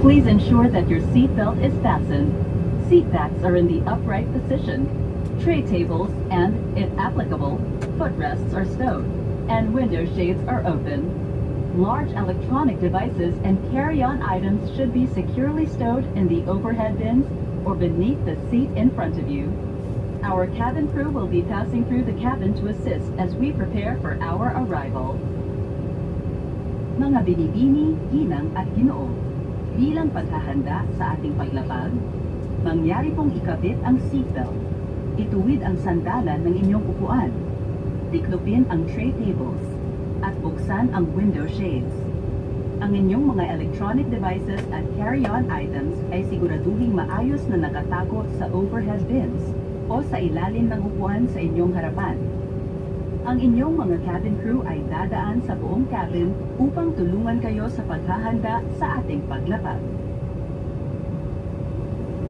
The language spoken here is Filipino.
Please ensure that your seatbelt is fastened. Seat backs are in the upright position. Tray tables and, if applicable, footrests are stowed, and window shades are open. Large electronic devices and carry-on items should be securely stowed in the overhead bins or beneath the seat in front of you. Our cabin crew will be passing through the cabin to assist as we prepare for our arrival. Mga binibini, ginang at ginoo, bilang paghahanda sa ating paglapag, mangyari pong ikabit ang seatbelt. Ituwid ang sandalan ng inyong upuan. Tiklopin ang tray tables at buksan ang window shades. Ang inyong mga electronic devices at carry-on items ay siguraduhing maayos na nakatago sa overhead bins o sa ilalim ng upuan sa inyong harapan. Ang inyong mga cabin crew ay dadaan sa buong cabin upang tulungan kayo sa paghahanda sa ating paglapag.